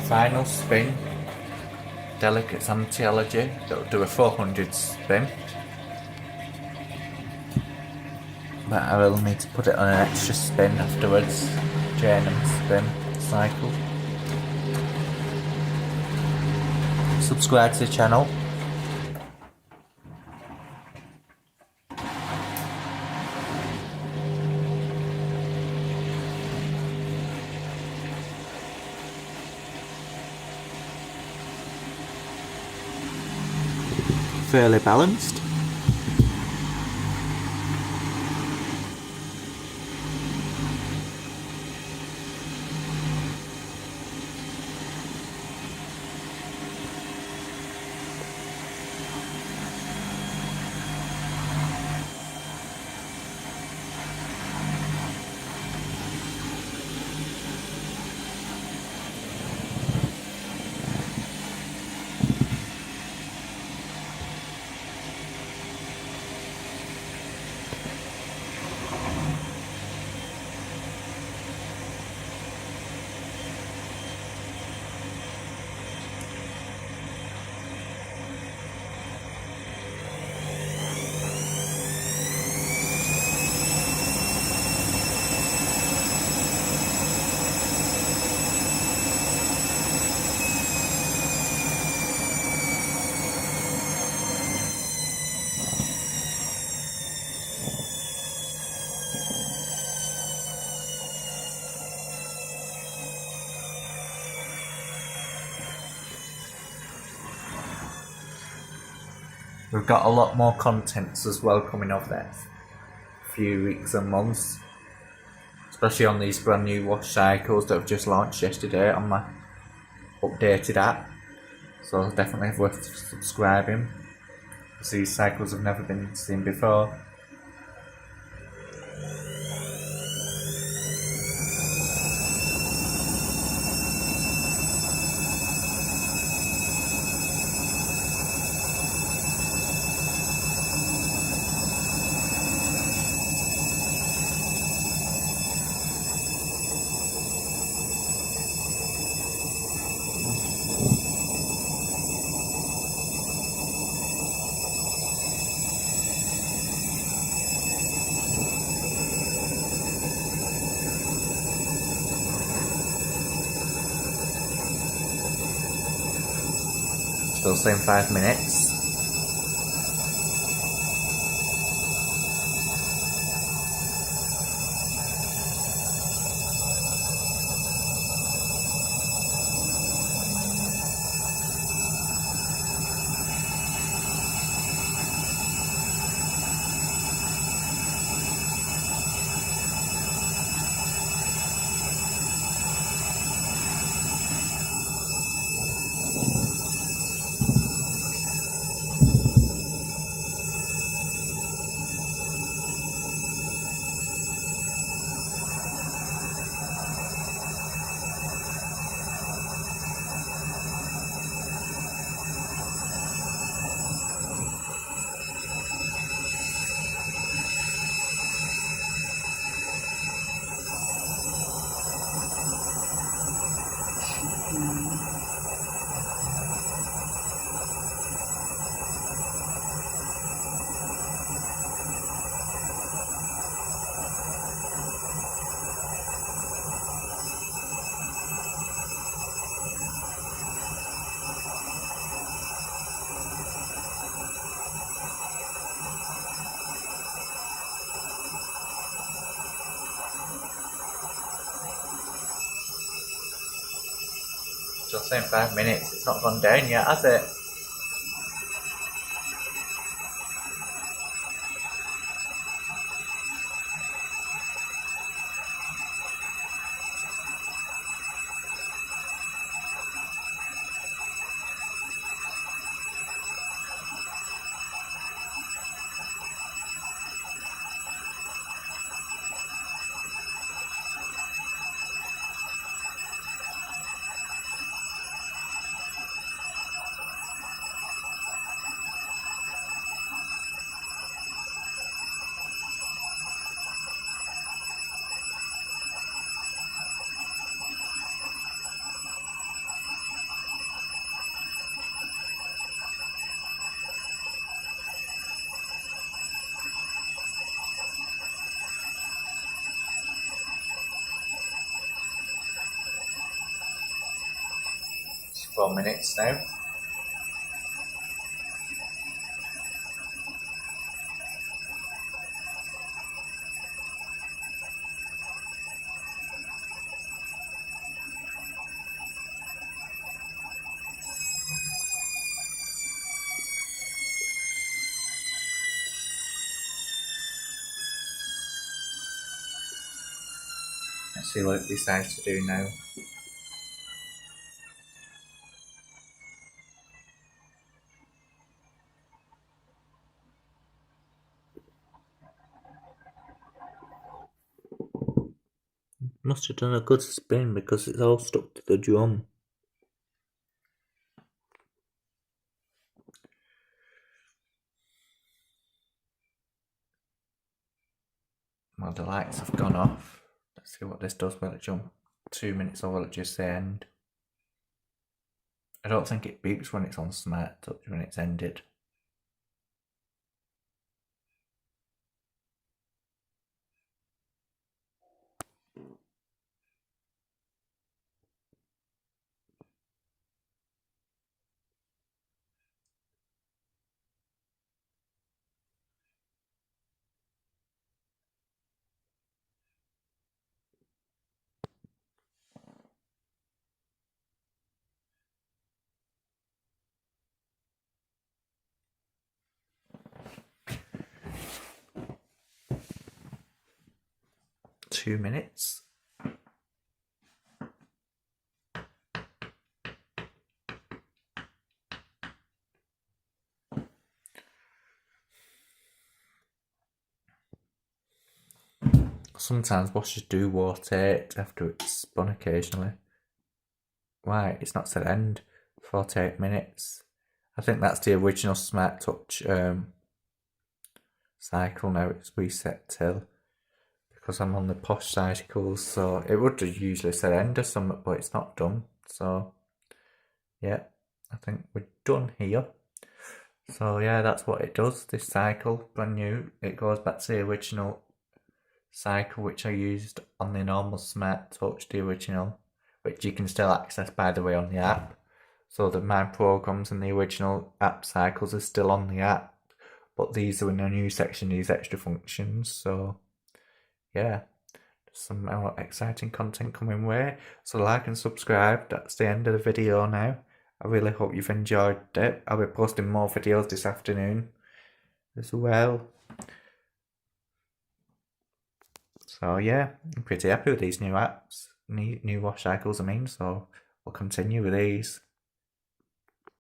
final spin. Delicate's AntiAllergy. That'll do a 400 spin. But I will need to put it on an extra spin afterwards. Chain and spin cycle. Subscribe to the channel. Fairly balanced. We've got a lot more contents as well coming over the next few weeks and months, especially on these brand new wash cycles that have just launched yesterday on my updated app. So definitely worth subscribing, because these cycles have never been seen before. Still saying 5 minutes. Just saying 5 minutes, it's not gone down yet, has it? 4 minutes now. Let's see what it decides to do now. Must have done a good spin because it's all stuck to the drum. Well, the lights have gone off. Let's see what this does. Will it jump 2 minutes or will it just say end? I don't think it beeps when it's on Smart Touch when it's ended. Two minutes. Sometimes washers do rotate after it's spun occasionally. Why? It's not said end. 48 minutes. I think that's the original Smart Touch cycle. Now it's reset till, because I'm on the posh cycles, so it would have usually said end or something, but it's not done. So yeah, I think we're done here. So yeah, that's what it does. This cycle, brand new. It goes back to the original cycle which I used on the normal Smart Touch, the original, which you can still access by the way on the app. So the my programs and the original app cycles are still on the app, but these are in a new section, these extra functions. So yeah, some more exciting content coming way. So like and subscribe. That's the end of the video now. I really hope you've enjoyed it. I'll be posting more videos this afternoon as well. So yeah, I'm pretty happy with these new apps, new wash cycles I mean, so we'll continue with these.